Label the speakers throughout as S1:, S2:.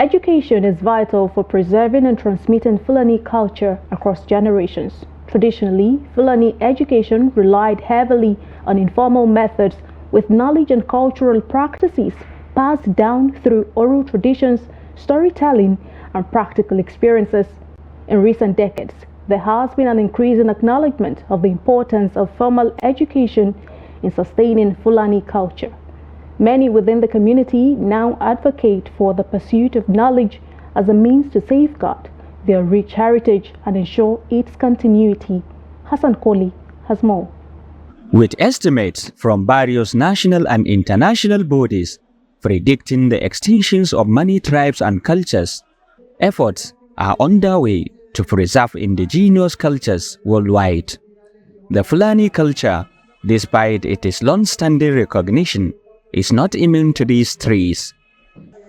S1: Education is vital for preserving and transmitting Fulani culture across generations. Traditionally, Fulani education relied heavily on informal methods with knowledge and cultural practices passed down through oral traditions, storytelling, and practical experiences. In recent decades, there has been an increasing acknowledgement of the importance of formal education in sustaining Fulani culture. Many within the community now advocate for the pursuit of knowledge as a means to safeguard their rich heritage and ensure its continuity. Hassan Koli has more.
S2: With estimates from various national and international bodies predicting the extinctions of many tribes and cultures, efforts are underway to preserve indigenous cultures worldwide. The Fulani culture, despite its long-standing recognition, is not immune to these threats.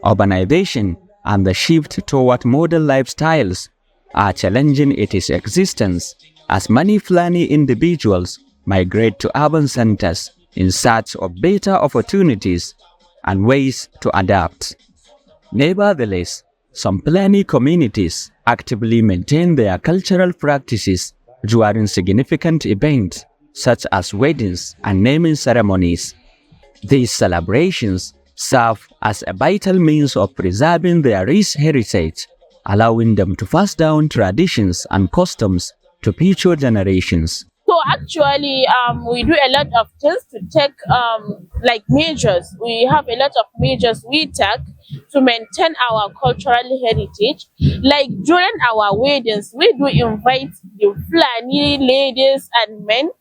S2: Urbanization and the shift toward modern lifestyles are challenging its existence as many Fulani individuals migrate to urban centers in search of better opportunities and ways to adapt. Nevertheless, some Fulani communities actively maintain their cultural practices during significant events such as weddings and naming ceremonies. These celebrations serve as a vital means of preserving their rich heritage, allowing them to pass down traditions and customs to future generations.
S3: So actually, we do a lot of things to take like measures. We have a lot of measures we take to maintain our cultural heritage. Like during our weddings, we do invite the Fulani ladies and men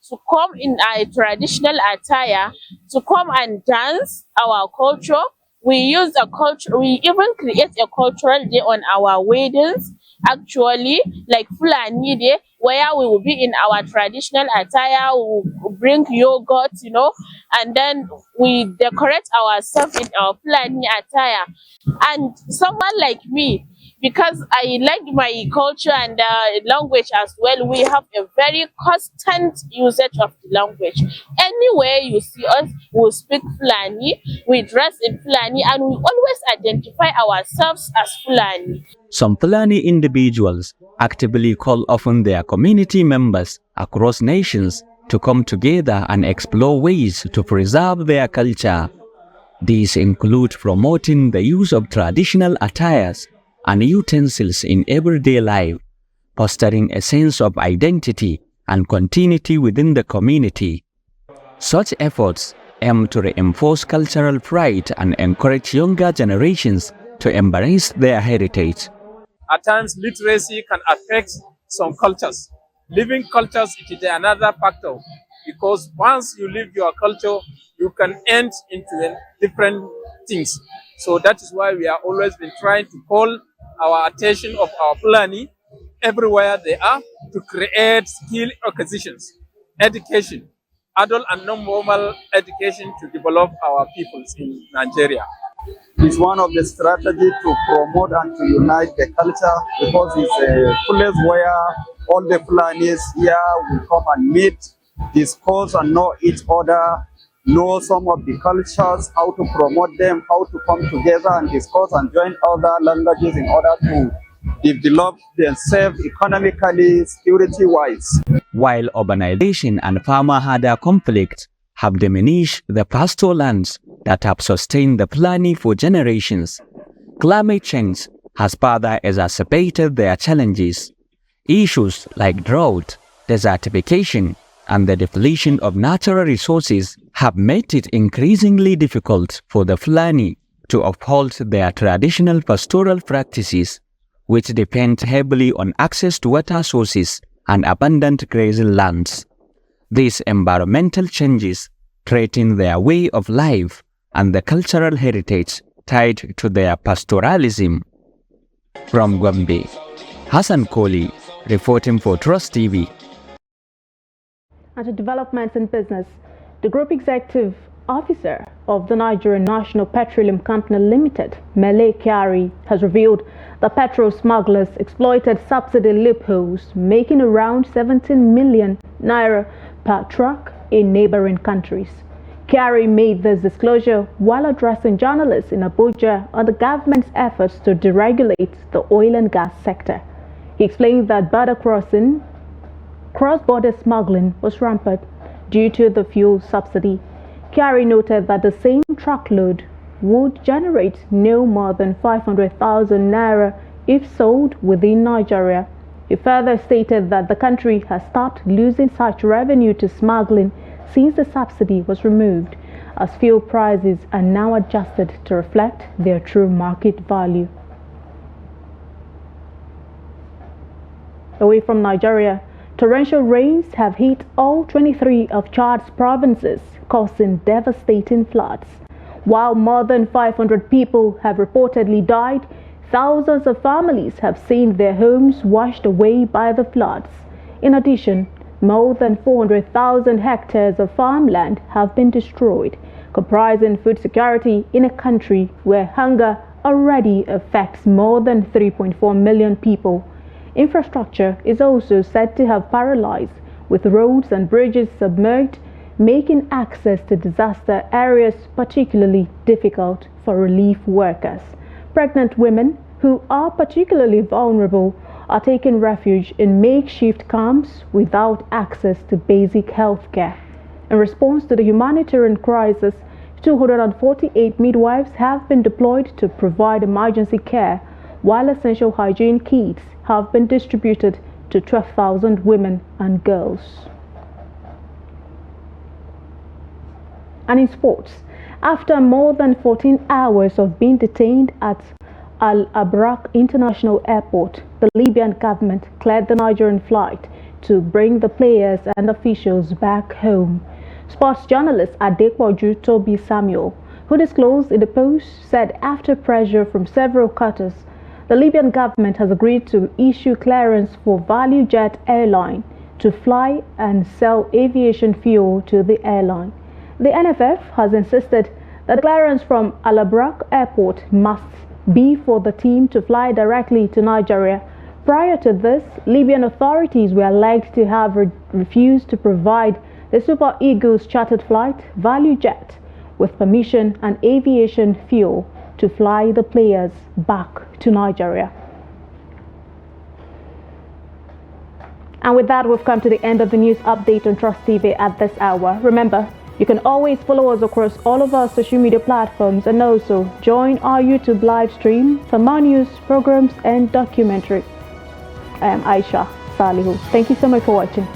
S3: to come in a traditional attire, to come and dance our culture. We use a culture, we even create a cultural day on our weddings, actually, like Fulani Day, where we will be in our traditional attire, we will bring yogurt, and then we decorate ourselves in our Fulani attire. And someone like me, because I like my culture and language as well, we have a very constant usage of the language. Anywhere you see us, we speak Fulani, we dress in Fulani, and we always identify ourselves as Fulani.
S2: Some Fulani individuals actively call upon their community members across nations to come together and explore ways to preserve their culture. These include promoting the use of traditional attires and utensils in everyday life, fostering a sense of identity and continuity within the community. Such efforts aim to reinforce cultural pride and encourage younger generations to embrace their heritage.
S4: At times, literacy can affect some cultures. Living cultures is another factor, because once you live your culture, you can end into different things. So that is why we are always been trying to call our attention of our Fulani everywhere they are to create skill acquisitions, education, adult and non-formal education to develop our peoples in Nigeria.
S5: It's one of the strategies to promote and to unite the culture, because it's a place where all the Fulanis here will come and meet, discuss and know each other, know some of the cultures, how to promote them, how to come together and discuss and join other languages in order to develop themselves economically, security-wise.
S2: While urbanization and farmer-herder conflict have diminished the pasture lands that have sustained the Fulani for generations, climate change has further exacerbated their challenges. Issues like drought, desertification, and the depletion of natural resources have made it increasingly difficult for the Fulani to uphold their traditional pastoral practices, which depend heavily on access to water sources and abundant grazing lands. These environmental changes threaten their way of life and the cultural heritage tied to their pastoralism. From Gombe, Hassan Koli, reporting for Trust TV.
S1: And to developments in business, the Group Executive Officer of the Nigerian National Petroleum Company Limited, Mele Kyari, has revealed that petrol smugglers exploited subsidy loopholes, making around 17 million naira per truck in neighboring countries. Kyari made this disclosure while addressing journalists in Abuja on the government's efforts to deregulate the oil and gas sector. He explained that border cross-border smuggling was rampant due to the fuel subsidy. Kyari noted that the same truckload would generate no more than 500,000 naira if sold within Nigeria. He further stated that the country has stopped losing such revenue to smuggling since the subsidy was removed, as fuel prices are now adjusted to reflect their true market value. Away from Nigeria, torrential rains have hit all 23 of Chad's provinces, causing devastating floods. While more than 500 people have reportedly died, thousands of families have seen their homes washed away by the floods. In addition, more than 400,000 hectares of farmland have been destroyed, comprising food security in a country where hunger already affects more than 3.4 million people. Infrastructure is also said to have paralyzed, with roads and bridges submerged, making access to disaster areas particularly difficult for relief workers. Pregnant women, who are particularly vulnerable, are taking refuge in makeshift camps without access to basic health care. In response to the humanitarian crisis, 248 midwives have been deployed to provide emergency care, while essential hygiene kits have been distributed to 12,000 women and girls. And in sports, after more than 14 hours of being detained at Al-Abrak International Airport, the Libyan government cleared the Nigerian flight to bring the players and officials back home. Sports journalist Adepoju Toby Samuel, who disclosed in the post, said after pressure from several quarters, the Libyan government has agreed to issue clearance for Value Jet Airline to fly and sell aviation fuel to the airline. The NFF has insisted that clearance from Al-Abrak Airport must be for the team to fly directly to Nigeria. Prior to this, Libyan authorities were alleged to have refused to provide the Super Eagles chartered flight Value Jet with permission and aviation fuel to fly the players back to Nigeria. And with that, we've come to the end of the news update on Trust TV at this hour. Remember, you can always follow us across all of our social media platforms and also join our YouTube live stream for more news, programs and documentaries. I am Aisha Salihu. Thank you so much for watching.